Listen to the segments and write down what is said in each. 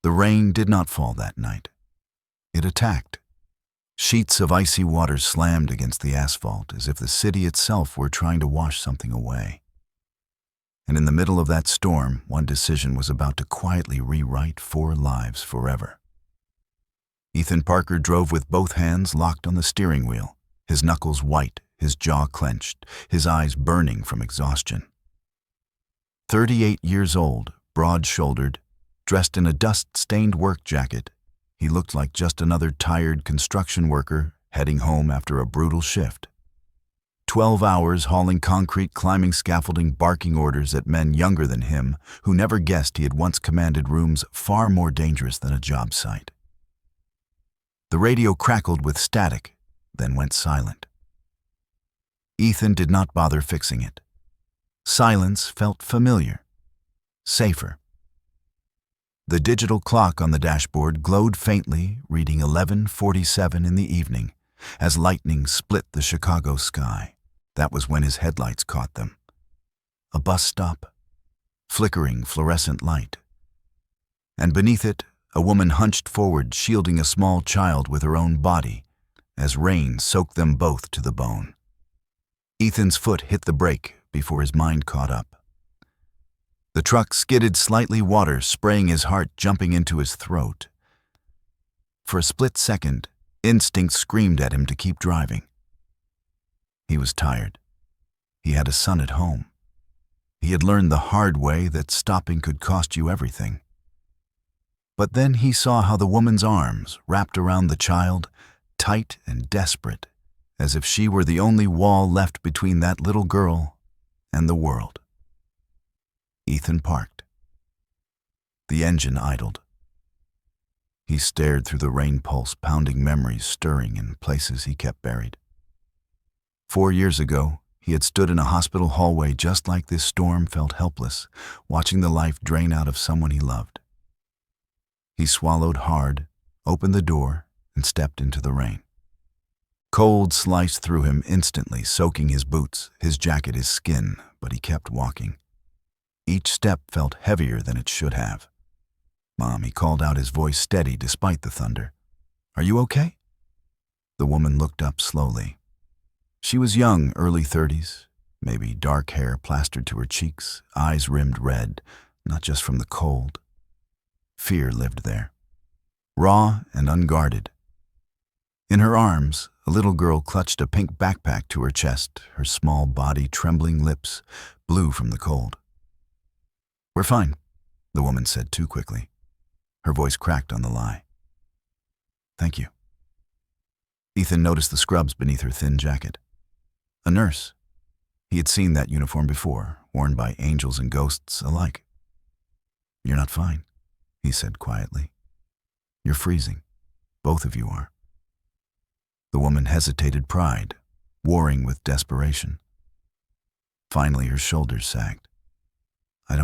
The rain did not fall that night. It attacked. Sheets of icy water slammed against the asphalt as if the city itself were trying to wash something away. And in the middle of that storm, one decision was about to quietly rewrite 4 lives forever. Ethan Parker drove with both hands locked on the steering wheel, his knuckles white, his jaw clenched, his eyes burning from exhaustion. 38 years old, broad-shouldered, dressed in a dust-stained work jacket, he looked like just another tired construction worker heading home after a brutal shift. 12 hours hauling concrete, climbing scaffolding, barking orders at men younger than him who never guessed he had once commanded rooms far more dangerous than a job site. The radio crackled with static, then went silent. Ethan did not bother fixing it. Silence felt familiar, safer. The digital clock on the dashboard glowed faintly, reading 11:47 in the evening, as lightning split the Chicago sky. That was when his headlights caught them. A bus stop, flickering fluorescent light. And beneath it, a woman hunched forward, shielding a small child with her own body, as rain soaked them both to the bone. Ethan's foot hit the brake before his mind caught up. The truck skidded slightly, water spraying his heart, jumping into his throat. For a split second, instinct screamed at him to keep driving. He was tired. He had a son at home. He had learned the hard way that stopping could cost you everything. But then he saw how the woman's arms wrapped around the child, tight and desperate, as if she were the only wall left between that little girl and the world. Ethan parked. The engine idled. He stared through the rain pulse, pounding memories stirring in places he kept buried. 4 years ago, he had stood in a hospital hallway just like this storm, felt helpless, watching the life drain out of someone he loved. He swallowed hard, opened the door, and stepped into the rain. Cold sliced through him instantly, soaking his boots, his jacket, his skin, but he kept walking. Each step felt heavier than it should have. "Mom," he called out, his voice steady despite the thunder. "Are you okay?" The woman looked up slowly. She was young, early 30s, maybe dark hair plastered to her cheeks, eyes rimmed red, not just from the cold. Fear lived there, raw and unguarded. In her arms, a little girl clutched a pink backpack to her chest, her small body, trembling lips, blue from the cold. "We're fine," the woman said too quickly. Her voice cracked on the lie. "Thank you." Ethan noticed the scrubs beneath her thin jacket. A nurse. He had seen that uniform before, worn by angels and ghosts alike. "You're not fine," he said quietly. "You're freezing. Both of you are." The woman hesitated, pride warring with desperation. Finally, her shoulders sagged. I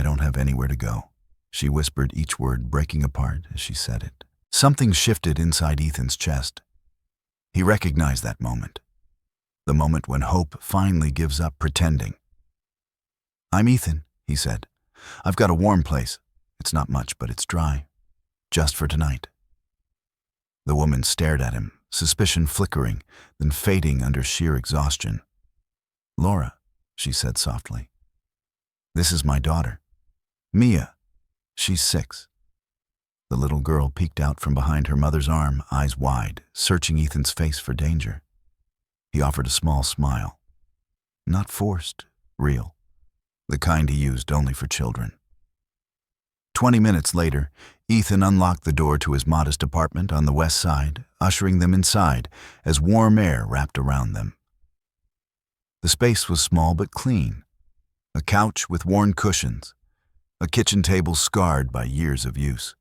don't have anywhere to go," she whispered, each word breaking apart as she said it. Something shifted inside Ethan's chest. He recognized that moment. The moment when hope finally gives up pretending. "I'm Ethan," he said. "I've got a warm place. It's not much, but it's dry. Just for tonight." The woman stared at him, suspicion flickering, then fading under sheer exhaustion. "Laura," she said softly. "This is my daughter. Mia. She's 6. The little girl peeked out from behind her mother's arm, eyes wide, searching Ethan's face for danger. He offered a small smile. Not forced, real. The kind he used only for children. 20 minutes later, Ethan unlocked the door to his modest apartment on the west side, ushering them inside as warm air wrapped around them. The space was small but clean. A couch with worn cushions. A kitchen table scarred by years of use.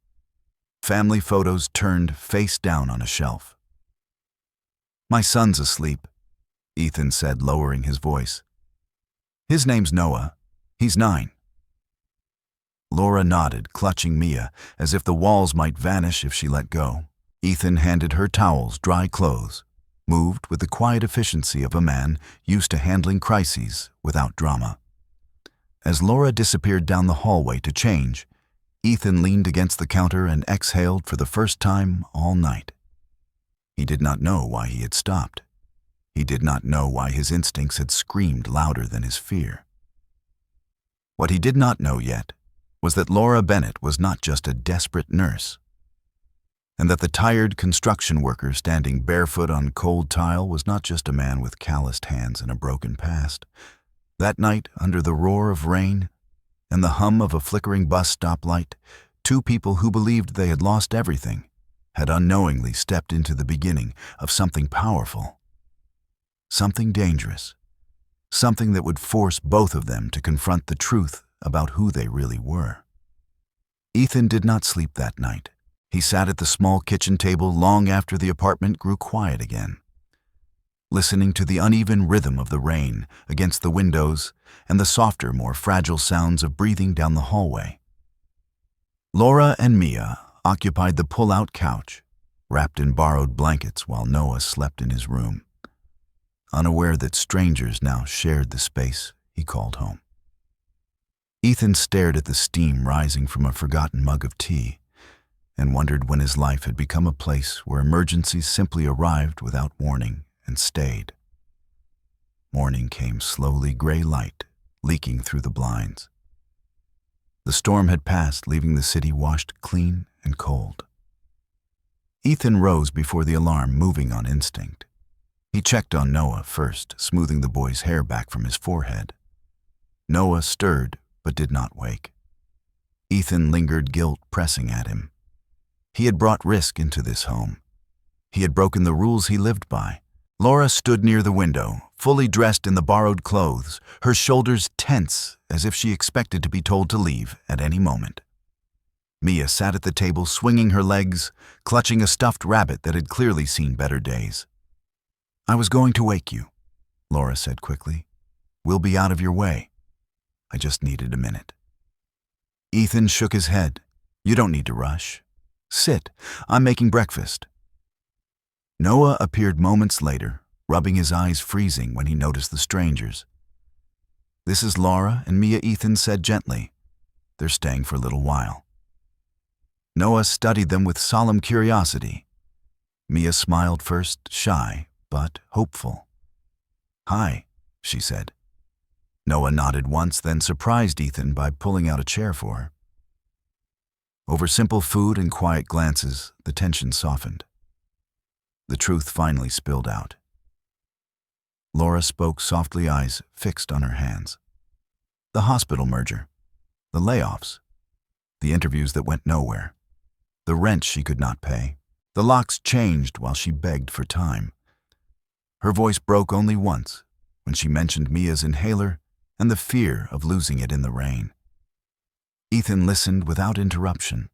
Family photos turned face down on a shelf. "My son's asleep," Ethan said, lowering his voice. "His name's Noah. He's 9. Laura nodded, clutching Mia, as if the walls might vanish if she let go. Ethan handed her towels, dry clothes, moved with the quiet efficiency of a man used to handling crises without drama. As Laura disappeared down the hallway to change, Ethan leaned against the counter and exhaled for the first time all night. He did not know why he had stopped. He did not know why his instincts had screamed louder than his fear. What he did not know yet was that Laura Bennett was not just a desperate nurse, and that the tired construction worker standing barefoot on cold tile was not just a man with calloused hands and a broken past. That night, under the roar of rain and the hum of a flickering bus stoplight, two people who believed they had lost everything had unknowingly stepped into the beginning of something powerful, something dangerous, something that would force both of them to confront the truth about who they really were. Ethan did not sleep that night. He sat at the small kitchen table long after the apartment grew quiet again, listening to the uneven rhythm of the rain against the windows and the softer, more fragile sounds of breathing down the hallway. Laura and Mia occupied the pull-out couch, wrapped in borrowed blankets while Noah slept in his room, unaware that strangers now shared the space he called home. Ethan stared at the steam rising from a forgotten mug of tea and wondered when his life had become a place where emergencies simply arrived without warning and stayed. Morning came slowly, gray light leaking through the blinds. The storm had passed, leaving the city washed clean and cold. Ethan rose before the alarm, moving on instinct. He checked on Noah first, smoothing the boy's hair back from his forehead. Noah stirred, but did not wake. Ethan lingered, guilt pressing at him. He had brought risk into this home. He had broken the rules he lived by. Laura stood near the window, fully dressed in the borrowed clothes, her shoulders tense as if she expected to be told to leave at any moment. Mia sat at the table, swinging her legs, clutching a stuffed rabbit that had clearly seen better days. "I was going to wake you," Laura said quickly. "We'll be out of your way. I just needed a minute." Ethan shook his head. "You don't need to rush. Sit. I'm making breakfast." Noah appeared moments later, rubbing his eyes freezing when he noticed the strangers. "This is Laura and Mia," Ethan said gently. "They're staying for a little while." Noah studied them with solemn curiosity. Mia smiled first, shy, but hopeful. "Hi," she said. Noah nodded once, then surprised Ethan by pulling out a chair for her. Over simple food and quiet glances, the tension softened. The truth finally spilled out. Laura spoke softly, eyes fixed on her hands. The hospital merger, the layoffs, the interviews that went nowhere, the rent she could not pay, the locks changed while she begged for time. Her voice broke only once, when she mentioned Mia's inhaler and the fear of losing it in the rain. Ethan listened without interruption.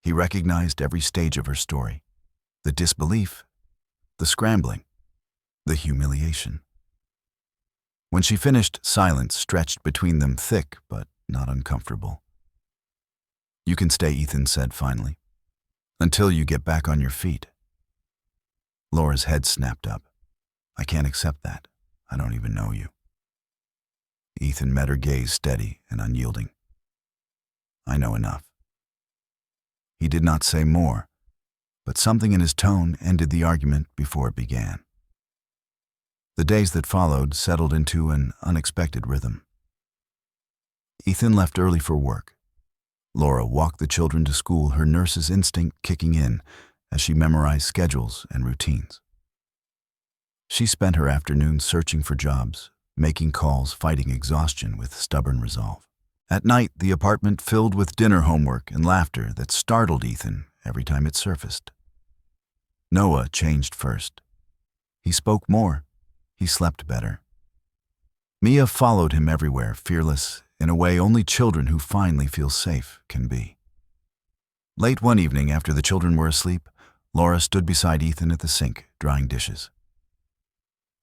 He recognized every stage of her story, the disbelief, the scrambling, the humiliation. When she finished, silence stretched between them, thick but not uncomfortable. "You can stay," Ethan said finally, "until you get back on your feet." Laura's head snapped up. "I can't accept that. I don't even know you." Ethan met her gaze, steady and unyielding. "I know enough." He did not say more, but something in his tone ended the argument before it began. The days that followed settled into an unexpected rhythm. Ethan left early for work. Laura walked the children to school, her nurse's instinct kicking in as she memorized schedules and routines. She spent her afternoons searching for jobs, making calls, fighting exhaustion with stubborn resolve. At night, the apartment filled with dinner homework and laughter that startled Ethan every time it surfaced. Noah changed first. He spoke more. He slept better. Mia followed him everywhere, fearless in a way only children who finally feel safe can be. Late one evening, after the children were asleep, Laura stood beside Ethan at the sink, drying dishes.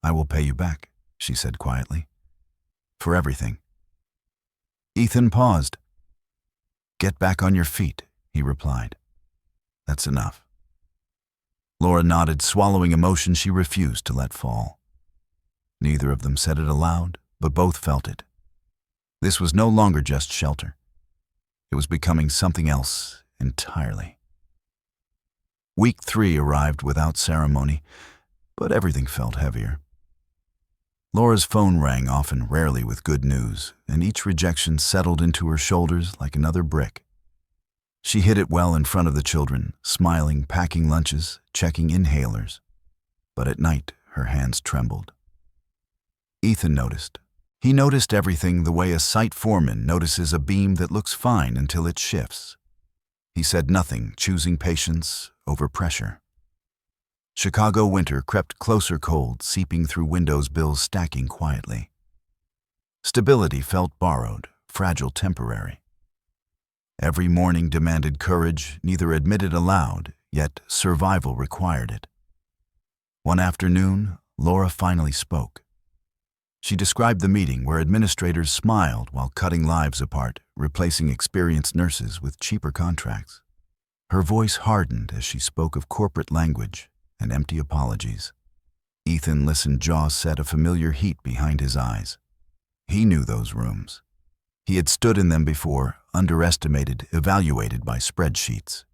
"I will pay you back," she said quietly, "for everything." Ethan paused. "Get back on your feet," he replied. "That's enough." Laura nodded, swallowing emotion she refused to let fall. Neither of them said it aloud, but both felt it. This was no longer just shelter. It was becoming something else entirely. Week 3 arrived without ceremony, but everything felt heavier. Laura's phone rang often, rarely with good news, and each rejection settled into her shoulders like another brick. She hid it well in front of the children, smiling, packing lunches, checking inhalers. But at night, her hands trembled. Ethan noticed. He noticed everything the way a site foreman notices a beam that looks fine until it shifts. He said nothing, choosing patience over pressure. Chicago winter crept closer, cold, seeping through windows, bills stacking quietly. Stability felt borrowed, fragile, temporary. Every morning demanded courage, neither admitted aloud, yet survival required it. One afternoon, Laura finally spoke. She described the meeting where administrators smiled while cutting lives apart, replacing experienced nurses with cheaper contracts. Her voice hardened as she spoke of corporate language and empty apologies. Ethan listened, jaw set, a familiar heat behind his eyes. He knew those rooms. He had stood in them before, underestimated, evaluated by spreadsheets.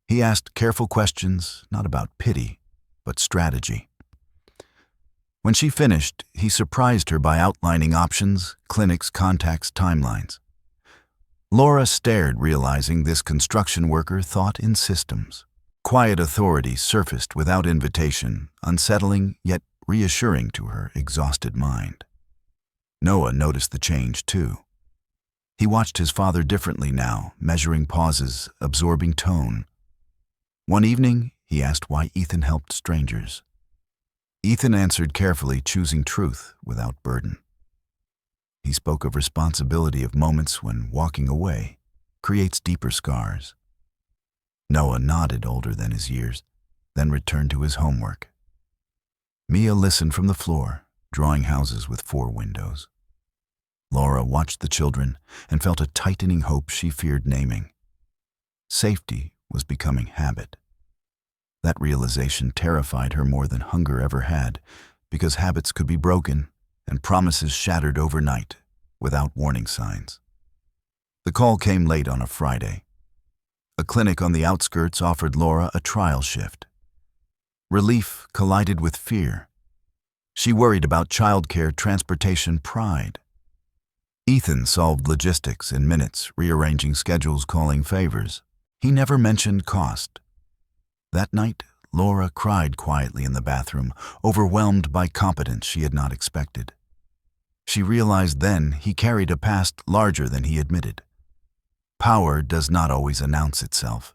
He asked careful questions, not about pity, but strategy. When she finished, he surprised her by outlining options, clinics, contacts, timelines. Laura stared, realizing this construction worker thought in systems. Quiet authority surfaced without invitation, unsettling yet reassuring to her exhausted mind. Noah noticed the change too. He watched his father differently now, measuring pauses, absorbing tone. One evening, he asked why Ethan helped strangers. Ethan answered carefully, choosing truth without burden. He spoke of responsibility, of moments when walking away creates deeper scars. Noah nodded, older than his years, then returned to his homework. Mia listened from the floor, drawing houses with 4 windows. Laura watched the children and felt a tightening hope she feared naming. Safety was becoming habit. That realization terrified her more than hunger ever had, because habits could be broken and promises shattered overnight without warning signs. The call came late on a Friday. A clinic on the outskirts offered Laura a trial shift. Relief collided with fear. She worried about childcare, transportation, pride. Ethan solved logistics in minutes, rearranging schedules, calling favors. He never mentioned cost. That night, Laura cried quietly in the bathroom, overwhelmed by competence she had not expected. She realized then he carried a past larger than he admitted. Power does not always announce itself.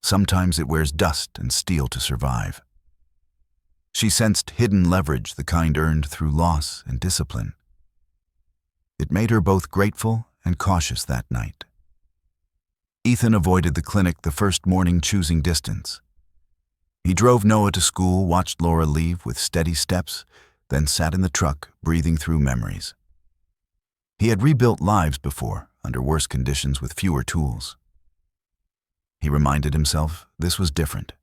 Sometimes it wears dust and steel to survive. She sensed hidden leverage, the kind earned through loss and discipline. It made her both grateful and cautious that night. Ethan avoided the clinic the first morning, choosing distance. He drove Noah to school, watched Laura leave with steady steps, then sat in the truck, breathing through memories. He had rebuilt lives before, under worse conditions with fewer tools. He reminded himself this was different.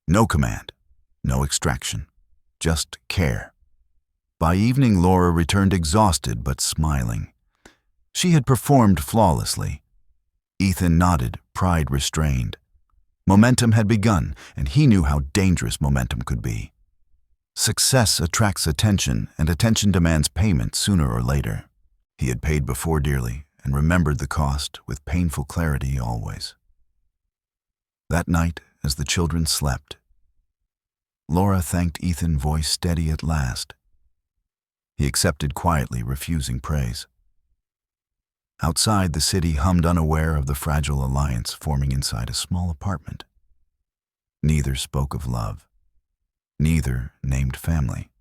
No command, no extraction, just care. By evening, Laura returned exhausted but smiling. She had performed flawlessly. Ethan nodded, pride restrained. Momentum had begun, and he knew how dangerous momentum could be. Success attracts attention, and attention demands payment sooner or later. He had paid before dearly, and remembered the cost with painful clarity always. That night, as the children slept, Laura thanked Ethan, voice steady at last. He accepted quietly, refusing praise. Outside, the city hummed, unaware of the fragile alliance forming inside a small apartment. Neither spoke of love. Neither named family.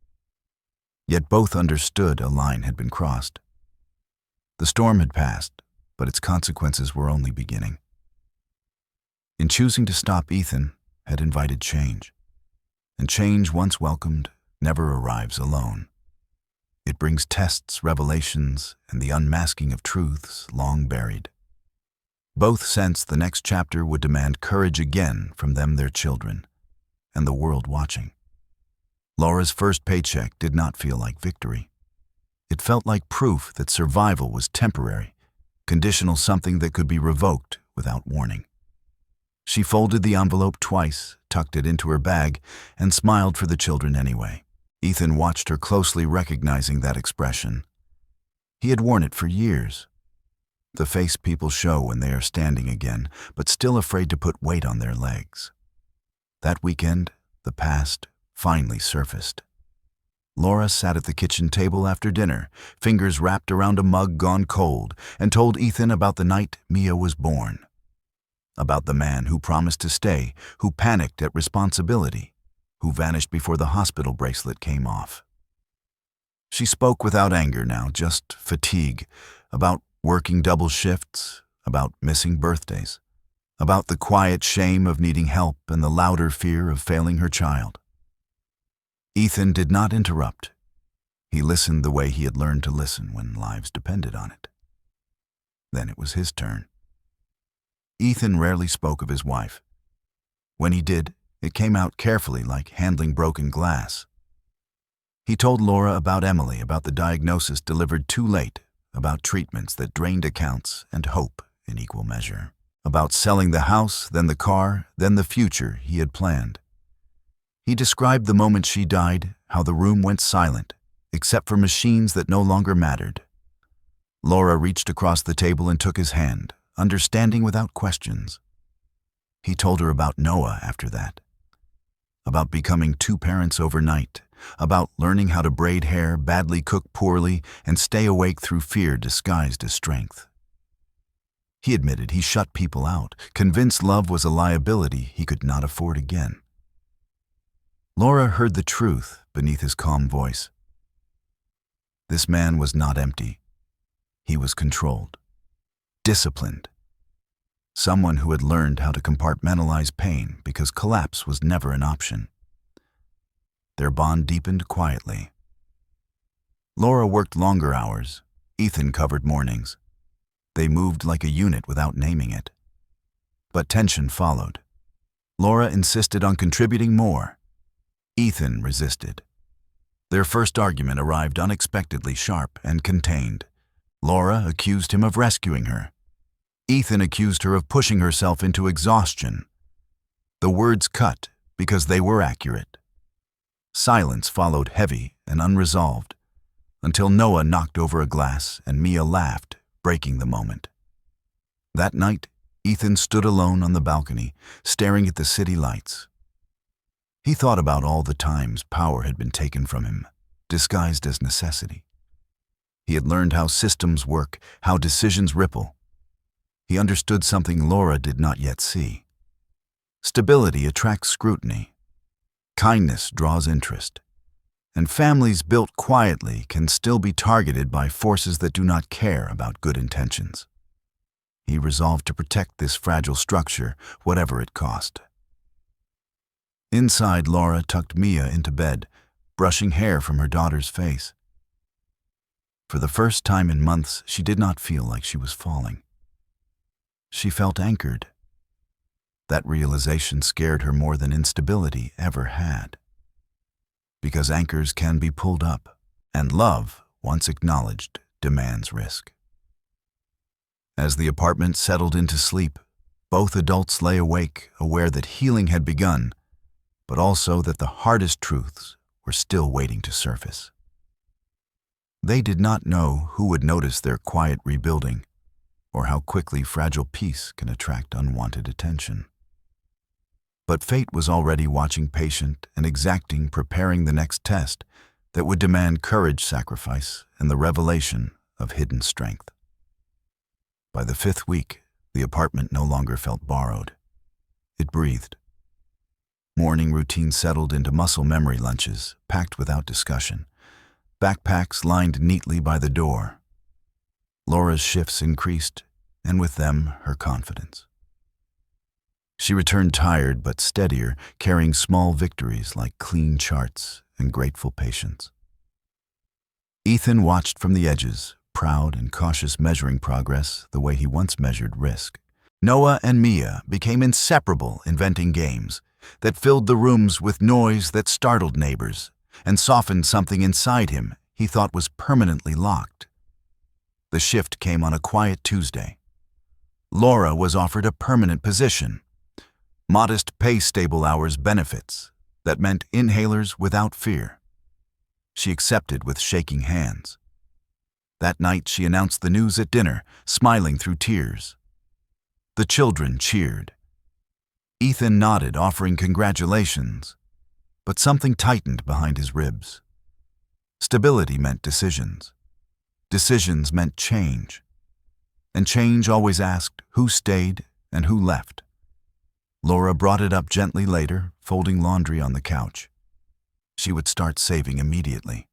Yet both understood a line had been crossed. The storm had passed, but its consequences were only beginning. In choosing to stop, Ethan had invited change. And change, once welcomed, never arrives alone. It brings tests, revelations, and the unmasking of truths long buried. Both sensed the next chapter would demand courage again from them, their children, and the world watching. Laura's first paycheck did not feel like victory. It felt like proof that survival was temporary, conditional something that could be revoked without warning. She folded the envelope twice, tucked it into her bag, and smiled for the children anyway. Ethan watched her closely, recognizing that expression. He had worn it for years. The face people show when they are standing again, but still afraid to put weight on their legs. That weekend, the past finally surfaced. Laura sat at the kitchen table after dinner, fingers wrapped around a mug gone cold, and told Ethan about the night Mia was born. About the man who promised to stay, who panicked at responsibility, who vanished before the hospital bracelet came off. She spoke without anger now, just fatigue, about working double shifts, about missing birthdays, about the quiet shame of needing help and the louder fear of failing her child. Ethan did not interrupt. He listened the way he had learned to listen when lives depended on it. Then it was his turn. Ethan rarely spoke of his wife. When he did, it came out carefully, like handling broken glass. He told Laura about Emily, about the diagnosis delivered too late, about treatments that drained accounts and hope in equal measure, about selling the house, then the car, then the future he had planned. He described the moment she died, how the room went silent, except for machines that no longer mattered. Laura reached across the table and took his hand, understanding without questions. He told her about Noah after that, about becoming two parents overnight, about learning how to braid hair, badly cook poorly, and stay awake through fear disguised as strength. He admitted he shut people out, convinced love was a liability he could not afford again. Laura heard the truth beneath his calm voice. This man was not empty. He was controlled, disciplined. Someone who had learned how to compartmentalize pain because collapse was never an option. Their bond deepened quietly. Laura worked longer hours. Ethan covered mornings. They moved like a unit without naming it. But tension followed. Laura insisted on contributing more. Ethan resisted. Their first argument arrived unexpectedly sharp and contained. Laura accused him of rescuing her. Ethan accused her of pushing herself into exhaustion. The words cut because they were accurate. Silence followed, heavy and unresolved, until Noah knocked over a glass and Mia laughed, breaking the moment. That night, Ethan stood alone on the balcony, staring at the city lights. He thought about all the times power had been taken from him, disguised as necessity. He had learned how systems work, how decisions ripple. He understood something Laura did not yet see. Stability attracts scrutiny. Kindness draws interest. And families built quietly can still be targeted by forces that do not care about good intentions. He resolved to protect this fragile structure, whatever it cost. Inside, Laura tucked Mia into bed, brushing hair from her daughter's face. For the first time in months, she did not feel like she was falling. She felt anchored. That realization scared her more than instability ever had. Because anchors can be pulled up, and love, once acknowledged, demands risk. As the apartment settled into sleep, both adults lay awake, aware that healing had begun, but also that the hardest truths were still waiting to surface. They did not know who would notice their quiet rebuilding, or how quickly fragile peace can attract unwanted attention. But fate was already watching, patient and exacting, preparing the next test that would demand courage, sacrifice, and the revelation of hidden strength. By the 5th week, the apartment no longer felt borrowed. It breathed. Morning routine settled into muscle memory lunches, packed without discussion. Backpacks lined neatly by the door. Laura's shifts increased, and with them, her confidence. She returned tired but steadier, carrying small victories like clean charts and grateful patience. Ethan watched from the edges, proud and cautious, measuring progress the way he once measured risk. Noah and Mia became inseparable, inventing games that filled the rooms with noise that startled neighbors and softened something inside him he thought was permanently locked. The shift came on a quiet Tuesday. Laura was offered a permanent position, modest pay, stable hours, benefits that meant inhalers without fear. She accepted with shaking hands. That night she announced the news at dinner, smiling through tears. The children cheered. Ethan nodded, offering congratulations, but something tightened behind his ribs. Stability meant decisions. Decisions meant change. And change always asked who stayed and who left. Laura brought it up gently later, folding laundry on the couch. She would start saving immediately.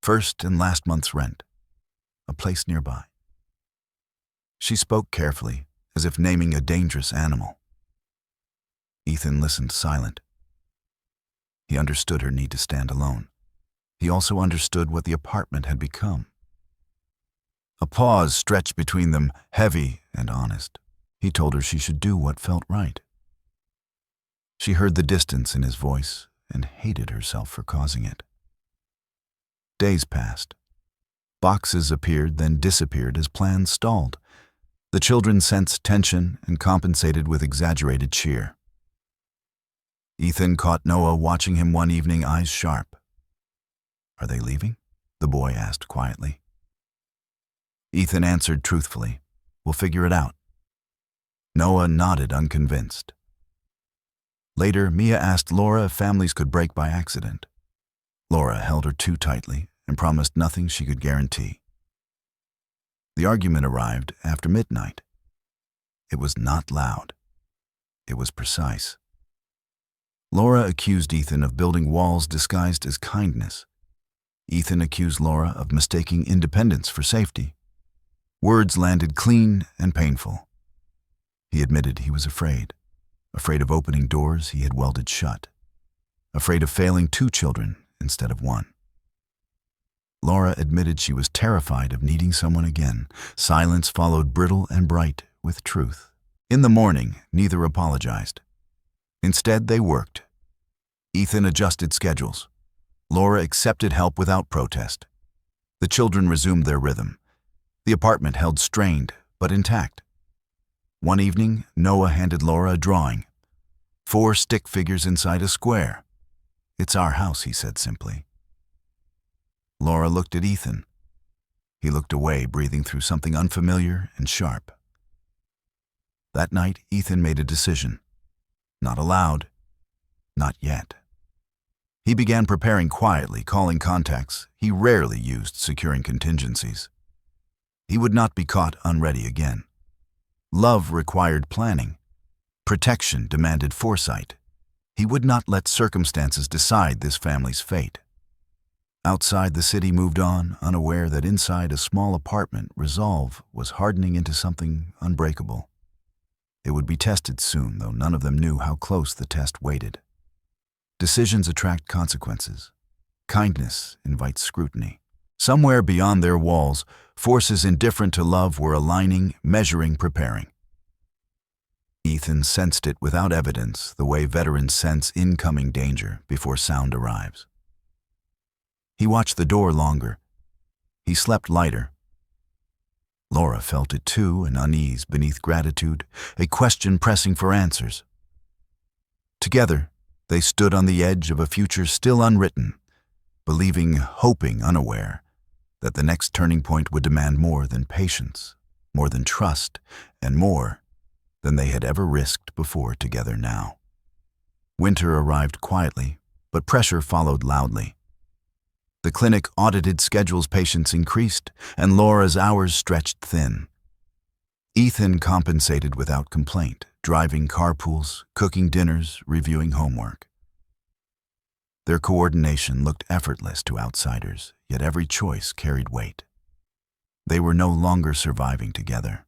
First and last month's rent. A place nearby. She spoke carefully, as if naming a dangerous animal. Ethan listened silent. He understood her need to stand alone. He also understood what the apartment had become. A pause stretched between them, heavy and honest. He told her she should do what felt right. She heard the distance in his voice and hated herself for causing it. Days passed. Boxes appeared, then disappeared as plans stalled. The children sensed tension and compensated with exaggerated cheer. Ethan caught Noah watching him one evening, eyes sharp. "Are they leaving?" the boy asked quietly. Ethan answered truthfully, "We'll figure it out." Noah nodded, unconvinced. Later, Mia asked Laura if families could break by accident. Laura held her too tightly and promised nothing she could guarantee. The argument arrived after midnight. It was not loud. It was precise. Laura accused Ethan of building walls disguised as kindness. Ethan accused Laura of mistaking independence for safety. Words landed clean and painful. He admitted he was afraid of opening doors he had welded shut, afraid of failing 2 children instead of 1. Laura admitted she was terrified of needing someone again. Silence followed, brittle and bright with truth. In the morning, neither apologized. Instead, they worked. Ethan adjusted schedules. Laura accepted help without protest. The children resumed their rhythm. The apartment held strained, but intact. One evening, Noah handed Laura a drawing. 4 stick figures inside a square. "It's our house," he said simply. Laura looked at Ethan. He looked away, breathing through something unfamiliar and sharp. That night, Ethan made a decision. Not aloud. Not yet. He began preparing quietly, calling contacts. He rarely used securing contingencies. He would not be caught unready again. Love required planning. Protection demanded foresight. He would not let circumstances decide this family's fate. Outside, the city moved on, unaware that inside a small apartment, resolve was hardening into something unbreakable. It would be tested soon, though none of them knew how close the test waited. Decisions attract consequences. Kindness invites scrutiny. Somewhere beyond their walls, forces indifferent to love were aligning, measuring, preparing. Ethan sensed it without evidence, the way veterans sense incoming danger before sound arrives. He watched the door longer. He slept lighter. Laura felt it too, an unease beneath gratitude, a question pressing for answers. Together, they stood on the edge of a future still unwritten, believing, hoping, unaware, that the next turning point would demand more than patience, more than trust, and more than they had ever risked before together now. Winter arrived quietly, but pressure followed loudly. The clinic audited schedules, patients increased, and Laura's hours stretched thin. Ethan compensated without complaint, driving carpools, cooking dinners, reviewing homework. Their coordination looked effortless to outsiders, yet every choice carried weight. They were no longer surviving together.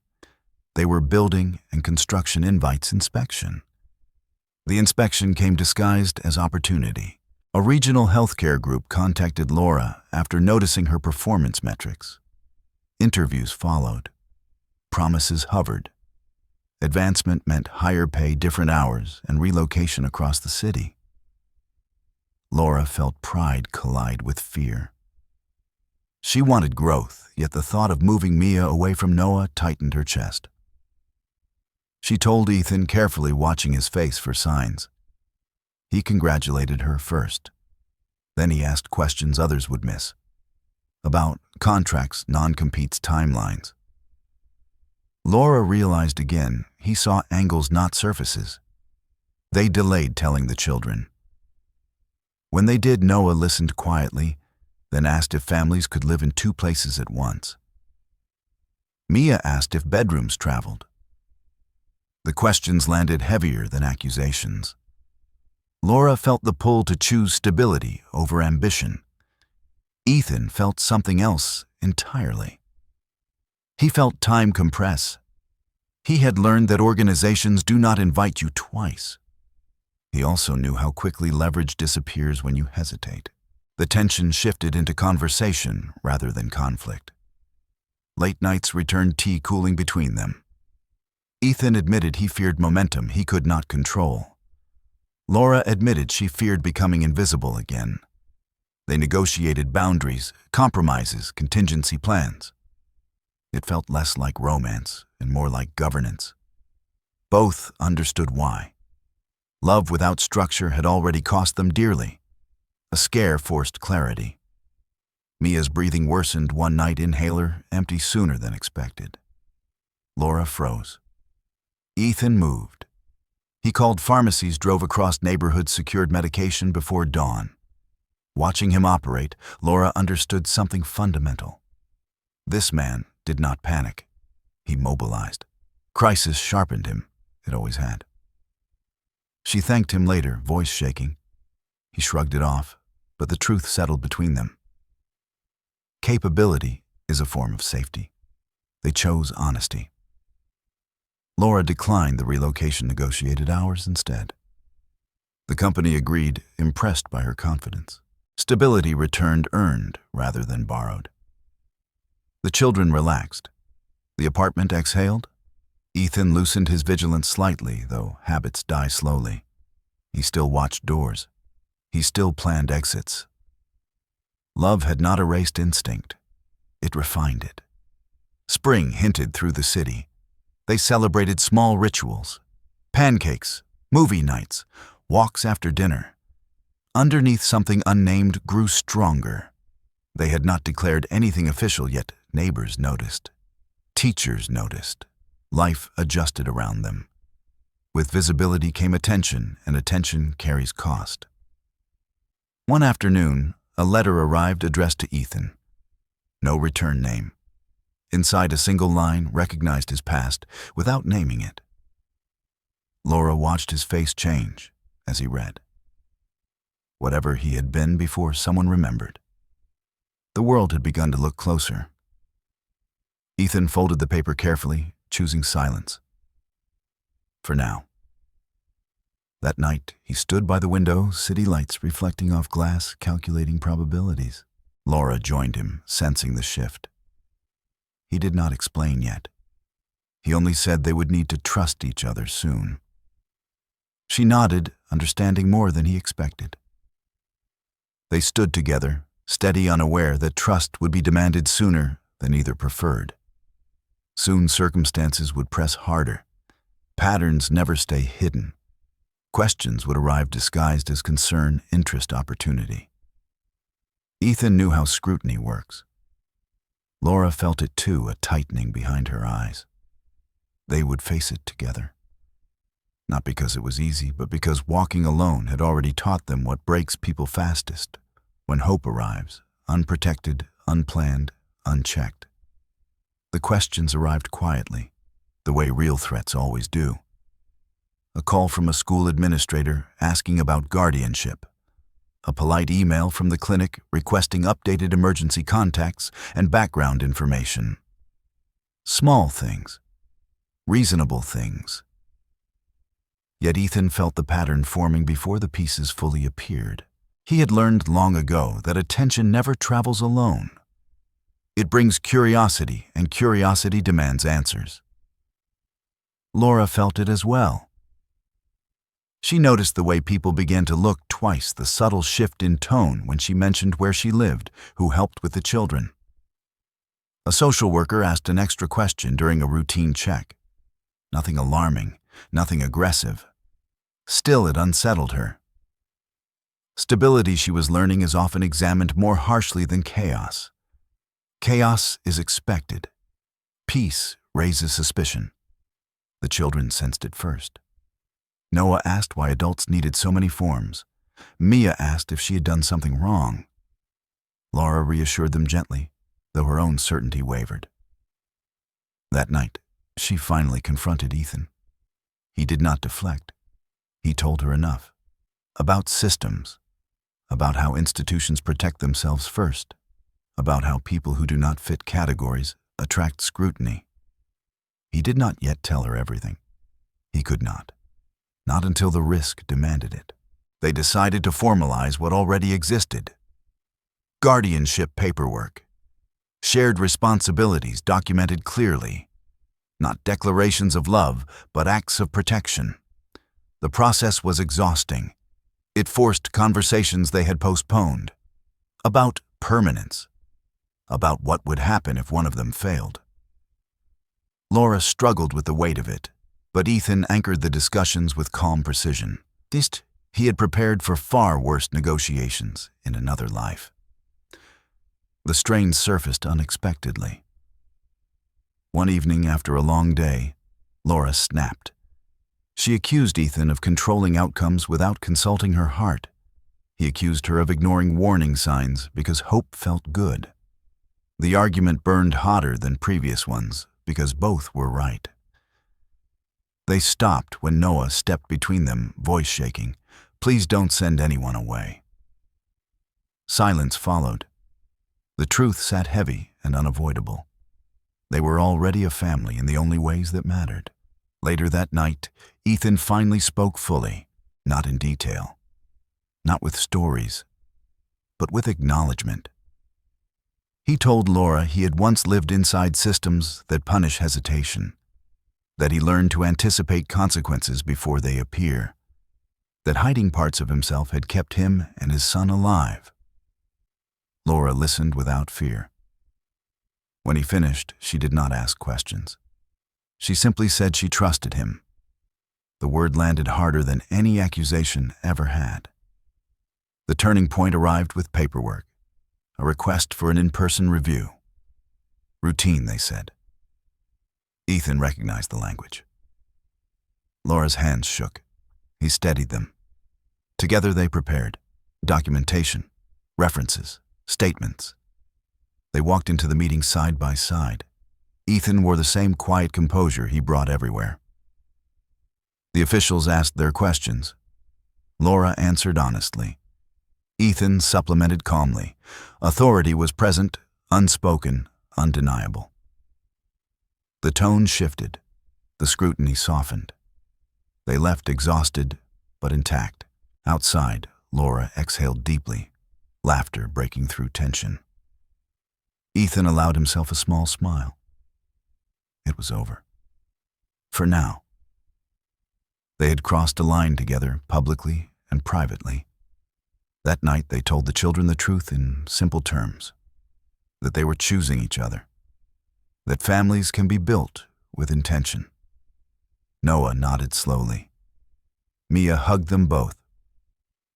They were building, and construction invites inspection. The inspection came disguised as opportunity. A regional healthcare group contacted Laura after noticing her performance metrics. Interviews followed. Promises hovered. Advancement meant higher pay, different hours, and relocation across the city. Laura felt pride collide with fear. She wanted growth, yet the thought of moving Mia away from Noah tightened her chest. She told Ethan, carefully watching his face for signs. He congratulated her first. Then he asked questions others would miss. About contracts, non-competes, timelines. Laura realized again he saw angles, not surfaces. They delayed telling the children. When they did, Noah listened quietly, then asked if families could live in 2 places at once. Mia asked if bedrooms traveled. The questions landed heavier than accusations. Laura felt the pull to choose stability over ambition. Ethan felt something else entirely. He felt time compress. He had learned that organizations do not invite you twice. He also knew how quickly leverage disappears when you hesitate. The tension shifted into conversation rather than conflict. Late nights returned tea cooling between them. Ethan admitted he feared momentum he could not control. Laura admitted she feared becoming invisible again. They negotiated boundaries, compromises, contingency plans. It felt less like romance and more like governance. Both understood why. Love without structure had already cost them dearly. A scare forced clarity. Mia's breathing worsened one night, inhaler empty sooner than expected. Laura froze. Ethan moved. He called pharmacies, drove across neighborhoods, secured medication before dawn. Watching him operate, Laura understood something fundamental. This man did not panic. He mobilized. Crisis sharpened him. It always had. She thanked him later, voice shaking. He shrugged it off, but the truth settled between them. Capability is a form of safety. They chose honesty. Laura declined the relocation negotiated hours instead. The company agreed, impressed by her confidence. Stability returned earned rather than borrowed. The children relaxed. The apartment exhaled. Ethan loosened his vigilance slightly, though habits die slowly. He still watched doors. He still planned exits. Love had not erased instinct. It refined it. Spring hinted through the city. They celebrated small rituals. Pancakes, movie nights, walks after dinner. Underneath, something unnamed grew stronger. They had not declared anything official, yet neighbors noticed. Teachers noticed. Life adjusted around them. With visibility came attention, and attention carries cost. One afternoon, a letter arrived addressed to Ethan. No return name. Inside, a single line recognized his past without naming it. Laura watched his face change as he read. Whatever he had been before someone remembered. The world had begun to look closer. Ethan folded the paper carefully, choosing silence. For now. That night, he stood by the window, city lights reflecting off glass, calculating probabilities. Laura joined him, sensing the shift. He did not explain yet. He only said they would need to trust each other soon. She nodded, understanding more than he expected. They stood together, steady, unaware that trust would be demanded sooner than either preferred. Soon circumstances would press harder. Patterns never stay hidden. Questions would arrive disguised as concern, interest, opportunity. Ethan knew how scrutiny works. Laura felt it too, a tightening behind her eyes. They would face it together. Not because it was easy, but because walking alone had already taught them what breaks people fastest, when hope arrives, unprotected, unplanned, unchecked. The questions arrived quietly, the way real threats always do. A call from a school administrator asking about guardianship. A polite email from the clinic requesting updated emergency contacts and background information. Small things. Reasonable things. Yet Ethan felt the pattern forming before the pieces fully appeared. He had learned long ago that attention never travels alone. It brings curiosity, and curiosity demands answers. Laura felt it as well. She noticed the way people began to look twice, the subtle shift in tone when she mentioned where she lived, who helped with the children. A social worker asked an extra question during a routine check. Nothing alarming, nothing aggressive. Still, it unsettled her. Stability, she was learning, is often examined more harshly than chaos. Chaos is expected. Peace raises suspicion. The children sensed it first. Noah asked why adults needed so many forms. Mia asked if she had done something wrong. Laura reassured them gently, though her own certainty wavered. That night, she finally confronted Ethan. He did not deflect. He told her enough. About systems. About how institutions protect themselves first. About how people who do not fit categories attract scrutiny. He did not yet tell her everything. He could not. Not until the risk demanded it. They decided to formalize what already existed. Guardianship paperwork. Shared responsibilities documented clearly. Not declarations of love, but acts of protection. The process was exhausting. It forced conversations they had postponed. About permanence. About what would happen if one of them failed. Laura struggled with the weight of it, but Ethan anchored the discussions with calm precision. At least, he had prepared for far worse negotiations in another life. The strain surfaced unexpectedly. One evening after a long day, Laura snapped. She accused Ethan of controlling outcomes without consulting her heart. He accused her of ignoring warning signs because hope felt good. The argument burned hotter than previous ones because both were right. They stopped when Noah stepped between them, voice shaking. "Please don't send anyone away." Silence followed. The truth sat heavy and unavoidable. They were already a family in the only ways that mattered. Later that night, Ethan finally spoke fully, not in detail, not with stories, but with acknowledgement. He told Laura he had once lived inside systems that punish hesitation, that he learned to anticipate consequences before they appear, that hiding parts of himself had kept him and his son alive. Laura listened without fear. When he finished, she did not ask questions. She simply said she trusted him. The word landed harder than any accusation ever had. The turning point arrived with paperwork, a request for an in-person review. Routine, they said. Ethan recognized the language. Laura's hands shook. He steadied them. Together they prepared documentation, references, statements. They walked into the meeting side by side. Ethan wore the same quiet composure he brought everywhere. The officials asked their questions. Laura answered honestly. Ethan supplemented calmly. Authority was present, unspoken, undeniable. The tone shifted. The scrutiny softened. They left exhausted, but intact. Outside, Laura exhaled deeply, laughter breaking through tension. Ethan allowed himself a small smile. It was over. For now. They had crossed a line together, publicly and privately. That night they told the children the truth in simple terms, that they were choosing each other, that families can be built with intention. Noah nodded slowly. Mia hugged them both.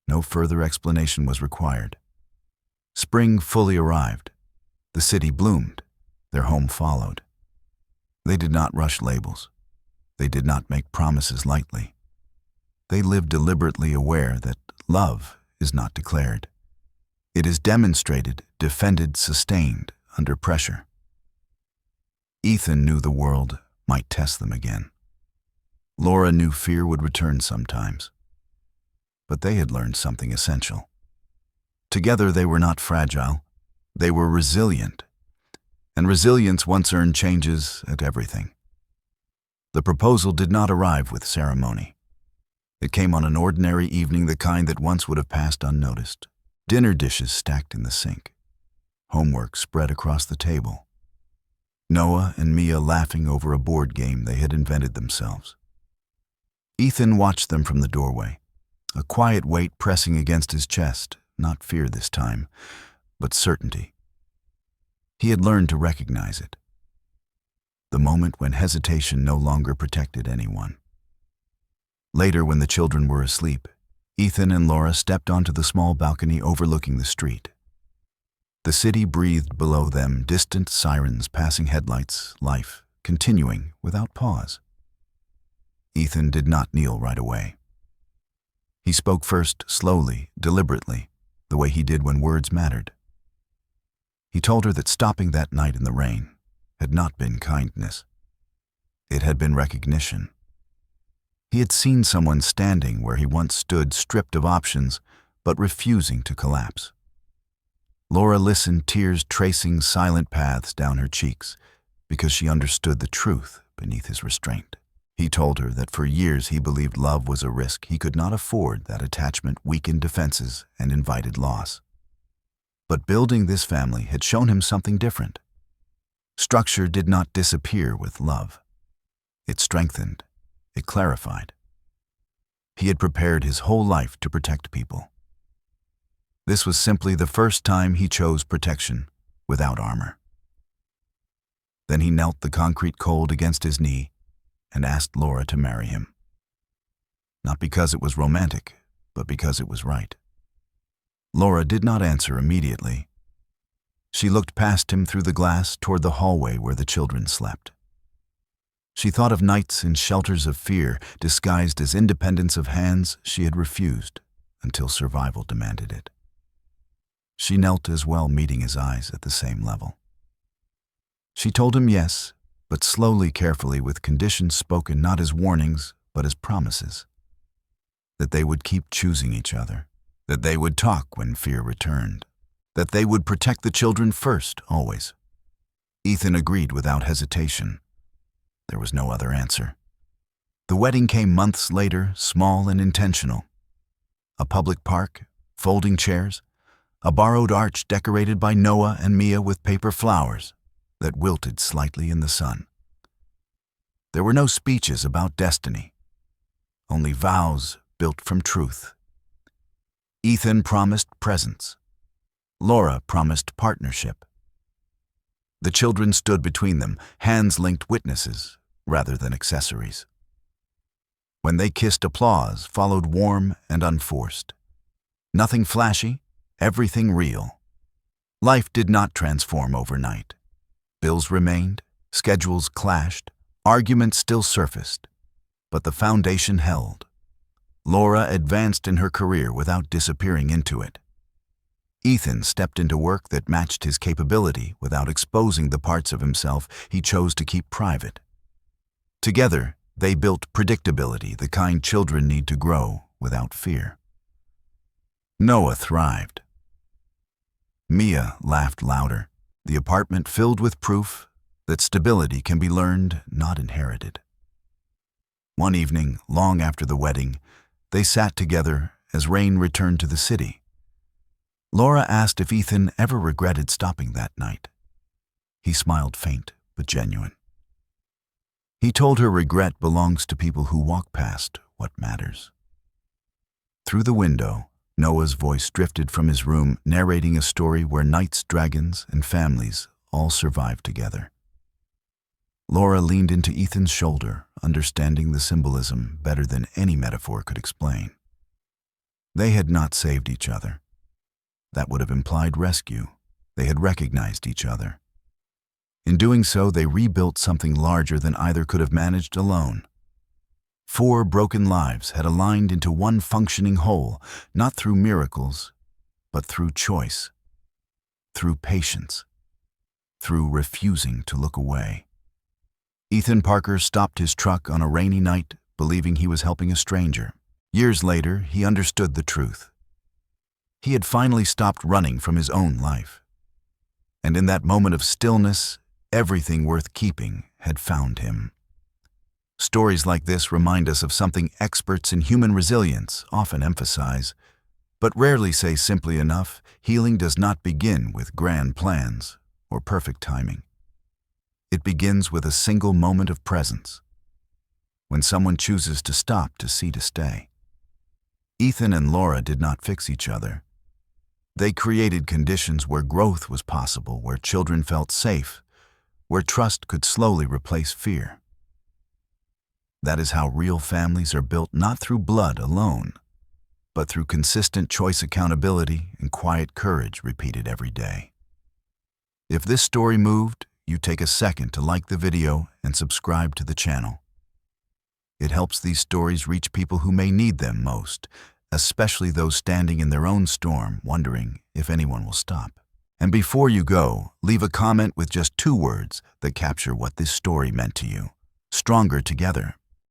No further explanation was required. Spring fully arrived. The city bloomed. Their home followed. They did not rush labels. They did not make promises lightly. They lived deliberately aware that love is not declared. It is demonstrated, defended, sustained under pressure. Ethan knew the world might test them again. Laura knew fear would return sometimes. But they had learned something essential. Together they were not fragile. They were resilient. And resilience once earned changes at everything. The proposal did not arrive with ceremony. It came on an ordinary evening, the kind that once would have passed unnoticed. Dinner dishes stacked in the sink. Homework spread across the table. Noah and Mia laughing over a board game they had invented themselves. Ethan watched them from the doorway, a quiet weight pressing against his chest, not fear this time, but certainty. He had learned to recognize it, the moment when hesitation no longer protected anyone. Later, when the children were asleep, Ethan and Laura stepped onto the small balcony overlooking the street. The city breathed below them, distant sirens, passing headlights, life continuing without pause. Ethan did not kneel right away. He spoke first, slowly, deliberately, the way he did when words mattered. He told her that stopping that night in the rain had not been kindness. It had been recognition. He had seen someone standing where he once stood, stripped of options, but refusing to collapse. Laura listened, tears tracing silent paths down her cheeks, because she understood the truth beneath his restraint. He told her that for years he believed love was a risk. He could not afford that attachment weakened defenses and invited loss. But building this family had shown him something different. Structure did not disappear with love. It strengthened. It clarified. He had prepared his whole life to protect people. This was simply the first time he chose protection without armor. Then he knelt the concrete cold against his knee and asked Laura to marry him. Not because it was romantic, but because it was right. Laura did not answer immediately. She looked past him through the glass toward the hallway where the children slept. She thought of nights in shelters of fear, disguised as independence of hands she had refused until survival demanded it. She knelt as well, meeting his eyes at the same level. She told him yes, but slowly, carefully, with conditions spoken not as warnings, but as promises. That they would keep choosing each other, that they would talk when fear returned, that they would protect the children first, always. Ethan agreed without hesitation. There was no other answer. The wedding came months later, small and intentional. A public park, folding chairs, a borrowed arch decorated by Noah and Mia with paper flowers that wilted slightly in the sun. There were no speeches about destiny, only vows built from truth. Ethan promised presence. Laura promised partnership. The children stood between them, hands linked, witnesses rather than accessories. When they kissed, applause followed, warm and unforced. Nothing flashy, everything real. Life did not transform overnight. Bills remained, schedules clashed, arguments still surfaced, but the foundation held. Laura advanced in her career without disappearing into it. Ethan stepped into work that matched his capability without exposing the parts of himself he chose to keep private. Together, they built predictability, the kind children need to grow without fear. Noah thrived. Mia laughed louder, the apartment filled with proof that stability can be learned, not inherited. One evening, long after the wedding, they sat together as rain returned to the city. Laura asked if Ethan ever regretted stopping that night. He smiled, faint but genuine. He told her regret belongs to people who walk past what matters. Through the window, Noah's voice drifted from his room, narrating a story where knights, dragons, and families all survived together. Laura leaned into Ethan's shoulder, understanding the symbolism better than any metaphor could explain. They had not saved each other. That would have implied rescue. They had recognized each other. In doing so, they rebuilt something larger than either could have managed alone. 4 broken lives had aligned into one functioning whole, not through miracles, but through choice, through patience, through refusing to look away. Ethan Parker stopped his truck on a rainy night, believing he was helping a stranger. Years later, he understood the truth. He had finally stopped running from his own life. And in that moment of stillness, everything worth keeping had found him. Stories like this remind us of something experts in human resilience often emphasize, but rarely say simply enough: healing does not begin with grand plans or perfect timing. It begins with a single moment of presence, when someone chooses to stop to see to stay. Ethan and Laura did not fix each other. They created conditions where growth was possible, where children felt safe, where trust could slowly replace fear. That is how real families are built, not through blood alone, but through consistent choice, accountability, and quiet courage repeated every day. If this story moved, you take a second to like the video and subscribe to the channel. It helps these stories reach people who may need them most, especially those standing in their own storm, wondering if anyone will stop. And before you go, leave a comment with just 2 words that capture what this story meant to you. Stronger together.